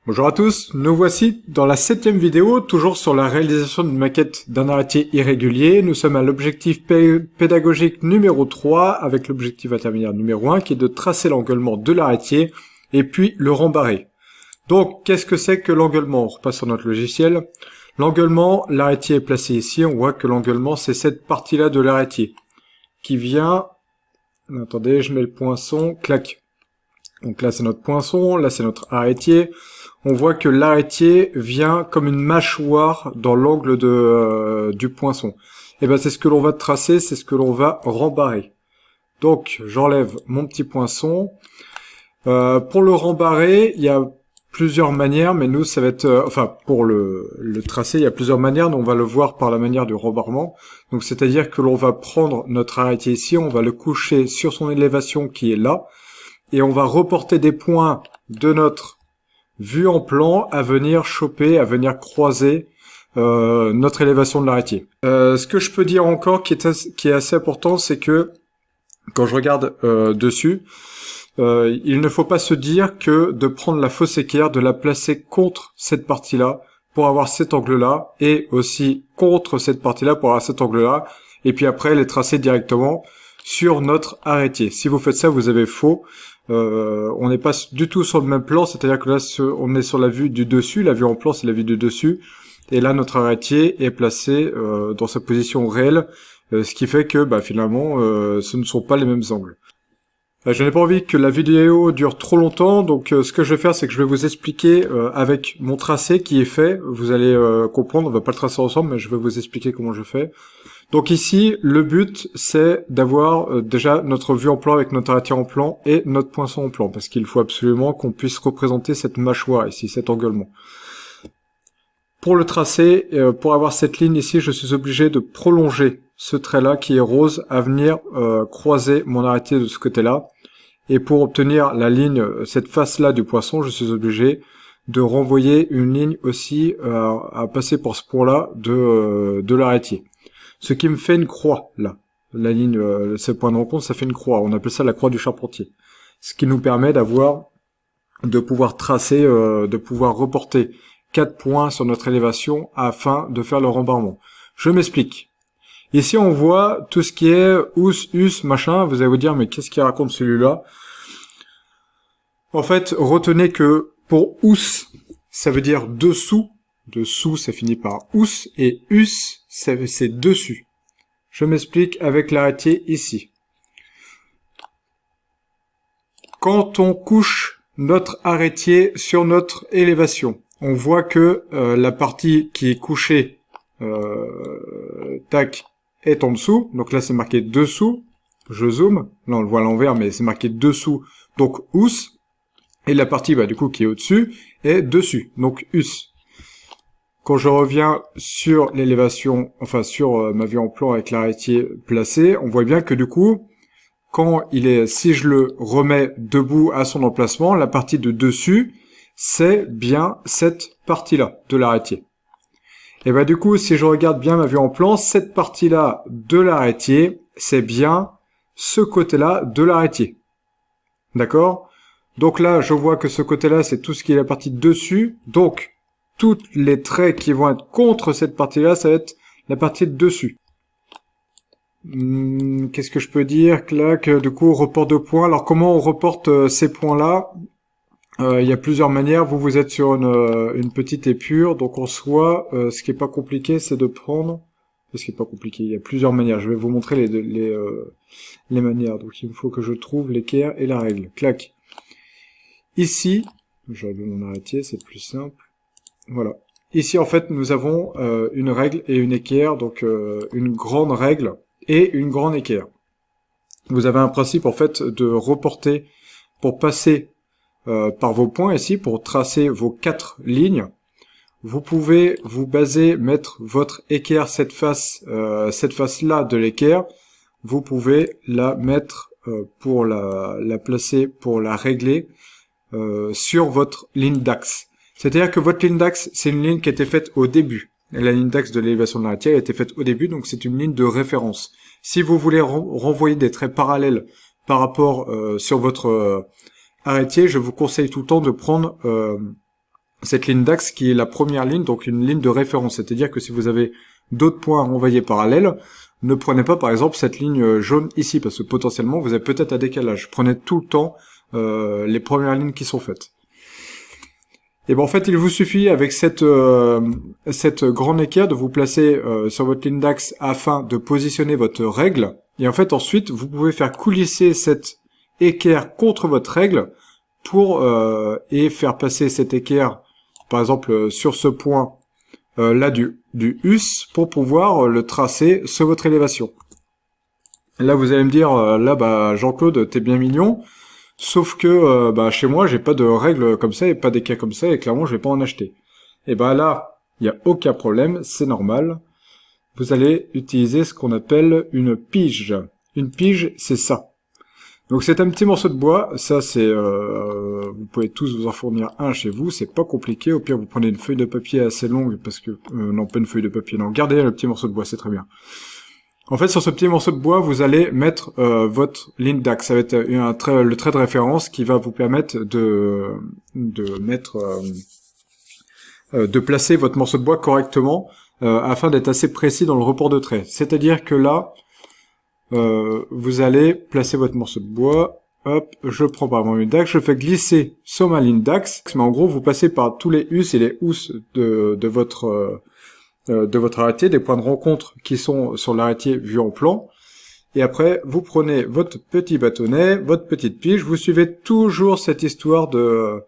Bonjour à tous, nous voici dans la 7e vidéo, toujours sur la réalisation d'une maquette d'un arrêtier irrégulier. Nous sommes à l'objectif pédagogique numéro 3, avec l'objectif intermédiaire numéro 1, qui est de tracer l'engueulement de l'arrêtier, et puis le rembarrer. Donc, qu'est-ce que c'est que l'engueulement? On repasse sur notre logiciel. L'engueulement, l'arrêtier est placé ici, on voit que l'engueulement, c'est cette partie-là de l'arrêtier, qui vient... Attendez, je mets le poinçon, clac. Donc là, c'est notre poinçon, là, c'est notre arrêtier. On voit que l'arrêtier vient comme une mâchoire dans l'angle du poinçon. Et ben c'est ce que l'on va tracer, c'est ce que l'on va rembarrer. Donc j'enlève mon petit poinçon. Pour le rembarrer, il y a plusieurs manières, mais nous ça va être, pour le tracer, il y a plusieurs manières, mais on va le voir par la manière du rembarrement. Donc c'est-à-dire que l'on va prendre notre arrêtier ici, on va le coucher sur son élévation qui est là, et on va reporter des points de notre vue en plan à venir choper, à venir croiser notre élévation de l'arrêtier. Ce que je peux dire encore qui est assez important, c'est que quand je regarde dessus, il ne faut pas se dire que de prendre la fausse équerre, de la placer contre cette partie-là pour avoir cet angle-là, et aussi contre cette partie-là pour avoir cet angle-là, et puis après les tracer directement sur notre arrêtier. Si vous faites ça, vous avez faux. On n'est pas du tout sur le même plan, c'est-à-dire que là on est sur la vue du dessus, la vue en plan c'est la vue du dessus, et là notre arrêtier est placé dans sa position réelle, ce qui fait que finalement ce ne sont pas les mêmes angles. Je n'ai pas envie que la vidéo dure trop longtemps, donc ce que je vais faire c'est que je vais vous expliquer avec mon tracé qui est fait, vous allez comprendre, on va pas le tracer ensemble mais je vais vous expliquer comment je fais. Donc ici, le but, c'est d'avoir déjà notre vue en plan avec notre arrêtier en plan et notre poinçon en plan, parce qu'il faut absolument qu'on puisse représenter cette mâchoire ici, cet engueulement. Pour le tracer, pour avoir cette ligne ici, je suis obligé de prolonger ce trait-là qui est rose à venir croiser mon arrêtier de ce côté-là. Et pour obtenir la ligne, cette face-là du poisson, je suis obligé de renvoyer une ligne aussi à passer pour ce point-là de l'arrêtier. Ce qui me fait une croix, là. La ligne, ce point de rencontre, ça fait une croix. On appelle ça la croix du charpentier. Ce qui nous permet de pouvoir tracer, de pouvoir reporter 4 points sur notre élévation afin de faire le rembarrement. Je m'explique. Ici, on voit tout ce qui est ous, us, machin. Vous allez vous dire, mais qu'est-ce qu'il raconte celui-là? En fait, retenez que pour ous, ça veut dire dessous. Dessous, ça finit par ous, et us, c'est dessus. Je m'explique avec l'arrêtier ici. Quand on couche notre arrêtier sur notre élévation, on voit que la partie qui est couchée, est en dessous. Donc là, c'est marqué dessous. Je zoome. Là, on le voit à l'envers, mais c'est marqué dessous. Donc ous. Et la partie, du coup, qui est au-dessus, est dessus. Donc us. Quand je reviens sur l'élévation, sur ma vue en plan avec l'arrêtier placé, on voit bien que du coup, si je le remets debout à son emplacement, la partie de dessus, c'est bien cette partie-là de l'arrêtier. Et du coup, si je regarde bien ma vue en plan, cette partie-là de l'arrêtier, c'est bien ce côté-là de l'arrêtier. D'accord? Donc là, je vois que ce côté-là, c'est tout ce qui est la partie dessus. Donc, tous les traits qui vont être contre cette partie-là, ça va être la partie de dessus. Qu'est-ce que je peux dire? Clac, du coup, report de points. Alors, comment on reporte ces points-là? Il y a plusieurs manières. Vous êtes sur une petite épure. Donc, en soi, ce qui est pas compliqué, c'est de prendre... Ce qui est pas compliqué, il y a plusieurs manières. Je vais vous montrer les manières. Donc, il me faut que je trouve l'équerre et la règle. Clac. Ici, je vais mon arrêtier, c'est plus simple. Voilà. Ici, en fait, nous avons une règle et une équerre, donc une grande règle et une grande équerre. Vous avez un principe, en fait, de reporter pour passer par vos points ici, pour tracer vos 4 lignes. Vous pouvez vous baser, mettre votre équerre, cette face-là de l'équerre, vous pouvez la mettre pour la placer, pour la régler sur votre ligne d'axe. C'est-à-dire que votre ligne d'axe, c'est une ligne qui a été faite au début. Et la ligne d'axe de l'élévation de l'arrêtier a été faite au début, donc c'est une ligne de référence. Si vous voulez renvoyer des traits parallèles par rapport sur votre arrêtier, je vous conseille tout le temps de prendre cette ligne d'axe qui est la première ligne, donc une ligne de référence. C'est-à-dire que si vous avez d'autres points envoyés parallèles, ne prenez pas par exemple cette ligne jaune ici, parce que potentiellement vous avez peut-être un décalage. Prenez tout le temps les premières lignes qui sont faites. Et ben en fait, il vous suffit avec cette grande équerre de vous placer sur votre ligne d'axe afin de positionner votre règle. Et en fait, ensuite, vous pouvez faire coulisser cette équerre contre votre règle pour et faire passer cette équerre, par exemple, sur ce point là du US pour pouvoir le tracer sur votre élévation. Là, vous allez me dire, là, bah Jean-Claude, t'es bien mignon. Sauf que chez moi, j'ai pas de règles comme ça et pas d'équerre comme ça et clairement, je vais pas en acheter. Et là, il y a aucun problème, c'est normal. Vous allez utiliser ce qu'on appelle une pige. Une pige, c'est ça. Donc c'est un petit morceau de bois, ça c'est vous pouvez tous vous en fournir un chez vous, c'est pas compliqué. Au pire, vous prenez une feuille de papier assez longue parce que non, pas une feuille de papier, non, gardez le petit morceau de bois, c'est très bien. En fait, sur ce petit morceau de bois, vous allez mettre votre ligne d'axe. Ça va être le trait de référence qui va vous permettre de placer votre morceau de bois correctement afin d'être assez précis dans le report de trait. C'est-à-dire que là, vous allez placer votre morceau de bois. Hop, je prends par mon ligne d'axe, je fais glisser sur ma ligne d'axe. Mais en gros, vous passez par tous les us et les ous de votre arrêté, des points de rencontre qui sont sur l'arrêté vu en plan. Et après, vous prenez votre petit bâtonnet, votre petite pige, vous suivez toujours cette histoire de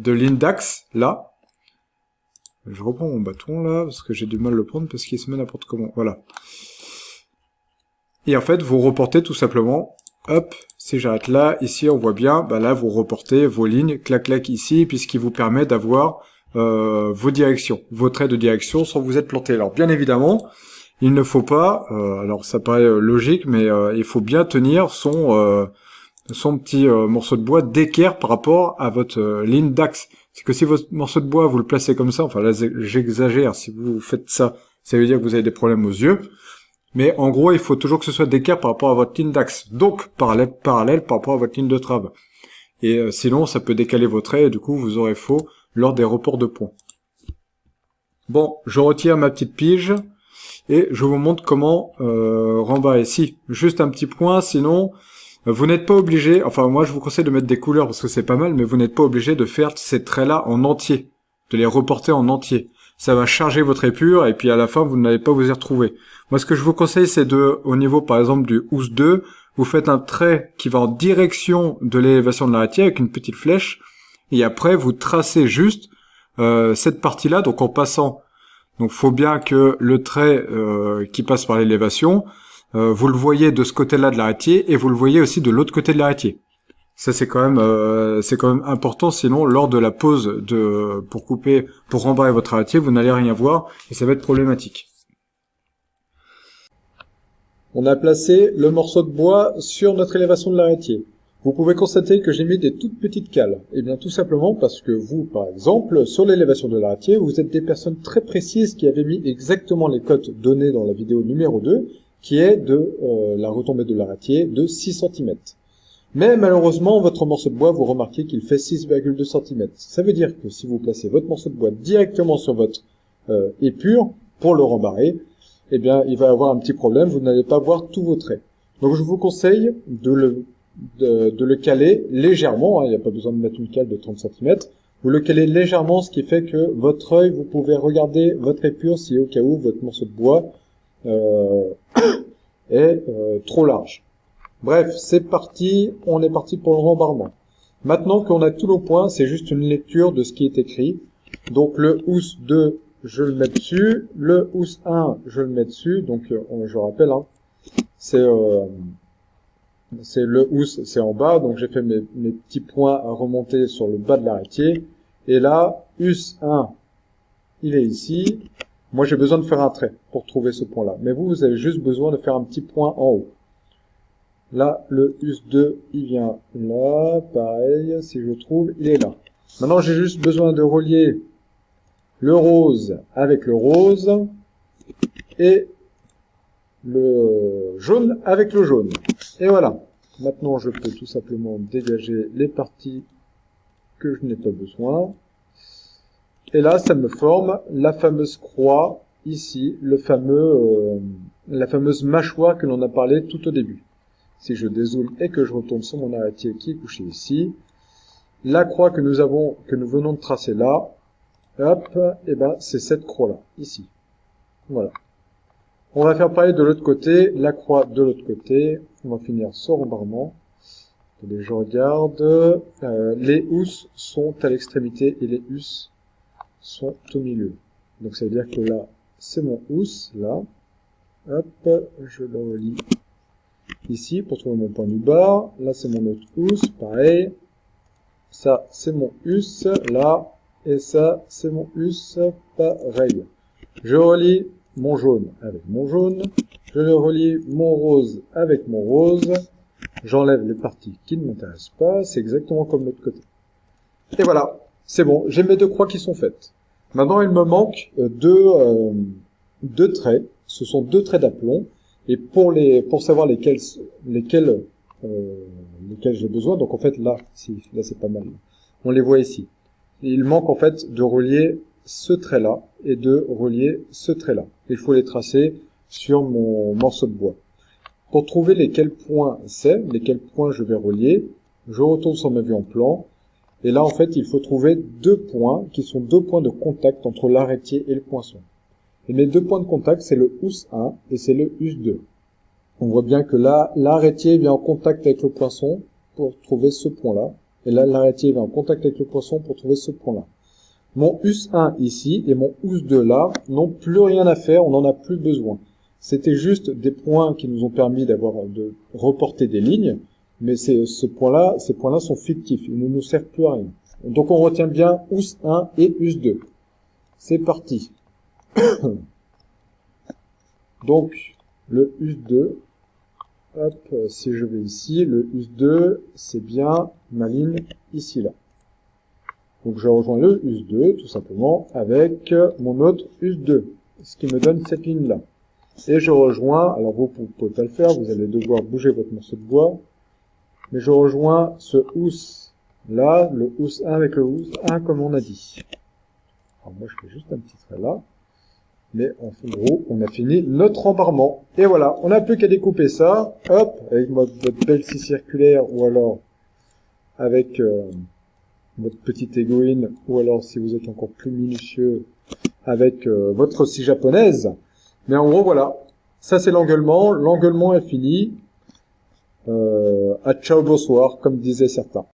ligne d'axe, là. Je reprends mon bâton, là, parce que j'ai du mal à le prendre, parce qu'il se met n'importe comment. Voilà. Et en fait, vous reportez tout simplement, hop, si j'arrête là, ici on voit bien, là vous reportez vos lignes, clac clac ici, puisqu'il vous permet d'avoir vos directions, vos traits de direction sans vous être planté. Alors bien évidemment, il ne faut pas, alors ça paraît logique, mais il faut bien tenir son petit morceau de bois d'équerre par rapport à votre ligne d'axe. C'est que si votre morceau de bois vous le placez comme ça, enfin là j'exagère, si vous faites ça, ça veut dire que vous avez des problèmes aux yeux. Mais en gros, il faut toujours que ce soit d'équerre par rapport à votre ligne d'axe. Donc, parallèle par rapport à votre ligne de trave. Et sinon, ça peut décaler vos traits et du coup, vous aurez faux lors des reports de points. Bon, je retire ma petite pige et je vous montre comment rembarrer. Si, juste un petit point, sinon, vous n'êtes pas obligé, enfin moi je vous conseille de mettre des couleurs parce que c'est pas mal, mais vous n'êtes pas obligé de faire ces traits-là en entier, de les reporter en entier. Ça va charger votre épure et puis à la fin vous n'allez pas vous y retrouver. Moi ce que je vous conseille c'est au niveau par exemple du housse 2, vous faites un trait qui va en direction de l'élévation de l'arrêté avec une petite flèche et après vous tracez juste cette partie-là, donc en passant, donc faut bien que le trait qui passe par l'élévation, vous le voyez de ce côté-là de l'arrêté et vous le voyez aussi de l'autre côté de l'arrêté. Ça c'est quand même important, sinon lors de la pause pour rembarrer votre arrêté, vous n'allez rien voir et ça va être problématique. On a placé le morceau de bois sur notre élévation de l'arrêté. Vous pouvez constater que j'ai mis des toutes petites cales. Et bien tout simplement parce que vous, par exemple, sur l'élévation de l'arrêté, vous êtes des personnes très précises qui avaient mis exactement les cotes données dans la vidéo numéro 2, qui est de la retombée de l'arrêté de 6 cm. Mais malheureusement, votre morceau de bois, vous remarquez qu'il fait 6,2 cm. Ça veut dire que si vous placez votre morceau de bois directement sur votre épure pour le rembarrer, eh bien, il va avoir un petit problème, vous n'allez pas voir tous vos traits. Donc je vous conseille de le caler légèrement, il n'y a pas besoin de mettre une cale de 30 cm, vous le calez légèrement, ce qui fait que votre œil, vous pouvez regarder votre épure si au cas où votre morceau de bois est trop large. Bref, c'est parti, on est parti pour le rembarrement. Maintenant qu'on a tous nos points, c'est juste une lecture de ce qui est écrit. Donc le housse 2, je le mets dessus, le housse 1, je le mets dessus, donc je rappelle, hein, c'est le housse, c'est en bas, donc j'ai fait mes petits points à remonter sur le bas de l'arrêté, et là, housse 1, il est ici. Moi j'ai besoin de faire un trait pour trouver ce point-là, mais vous avez juste besoin de faire un petit point en haut. Là, le housse 2, il vient là, pareil, si je trouve, il est là. Maintenant, j'ai juste besoin de relier le rose avec le rose et le jaune avec le jaune. Et voilà. Maintenant, je peux tout simplement dégager les parties que je n'ai pas besoin. Et là, ça me forme la fameuse croix, ici, la fameuse mâchoire que l'on a parlé tout au début. Si je dézoome et que je retourne sur mon arrêtier qui est couché ici, la croix que nous venons de tracer là, hop, et ben, c'est cette croix-là, ici. Voilà. On va faire pareil de l'autre côté, la croix de l'autre côté. On va finir ce rembarrement. Attendez, je regarde. Les housses sont à l'extrémité et les housses sont au milieu. Donc ça veut dire que là, c'est mon housse, là. Hop, je le relie ici pour trouver mon point du bas. Là, c'est mon autre housse, pareil. Ça, c'est mon housse, là. Et ça, c'est mon housse, pareil. Je relie mon jaune avec mon jaune. Je le relie mon rose avec mon rose. J'enlève les parties qui ne m'intéressent pas. C'est exactement comme l'autre côté. Et voilà, c'est bon. J'ai mes deux croix qui sont faites. Maintenant, il me manque deux traits. Ce sont deux traits d'aplomb. Et pour savoir lesquels j'ai besoin, donc en fait là c'est pas mal. On les voit ici. Et il manque en fait de relier ce trait-là et de relier ce trait-là. Il faut les tracer sur mon morceau de bois. Pour trouver lesquels points je vais relier, je retourne sur ma vue en plan. Et là, en fait, il faut trouver deux points qui sont deux points de contact entre l'arrêtier et le poinçon. Et mes deux points de contact, c'est le housse 1 et c'est le housse 2. On voit bien que là, l'arrêtier vient en contact avec le poinçon pour trouver ce point-là. Et là, l'arrêtier vient en contact avec le poinçon pour trouver ce point-là. Mon housse 1 ici et mon housse 2 là n'ont plus rien à faire, on n'en a plus besoin. C'était juste des points qui nous ont permis de reporter des lignes, mais ces points-là sont fictifs, ils ne nous servent plus à rien. Donc on retient bien housse 1 et housse 2. C'est parti. Donc, le housse 2, hop, si je vais ici, le housse 2, c'est bien ma ligne ici, là. Donc je rejoins le housse 2, tout simplement, avec mon autre housse 2, ce qui me donne cette ligne-là. Et je rejoins, alors vous ne pouvez pas le faire, vous allez devoir bouger votre morceau de bois, mais je rejoins ce housse là, le housse 1 avec le housse 1 comme on a dit. Alors moi je fais juste un petit trait là, mais en gros on a fini notre embarrement. Et voilà, on n'a plus qu'à découper ça, hop, avec votre belle scie circulaire ou alors avec votre petite aiguille, ou alors si vous êtes encore plus minutieux avec votre scie japonaise. Mais en gros, voilà. Ça, c'est l'engueulement. L'engueulement est fini. À ciao, bonsoir, comme disaient certains.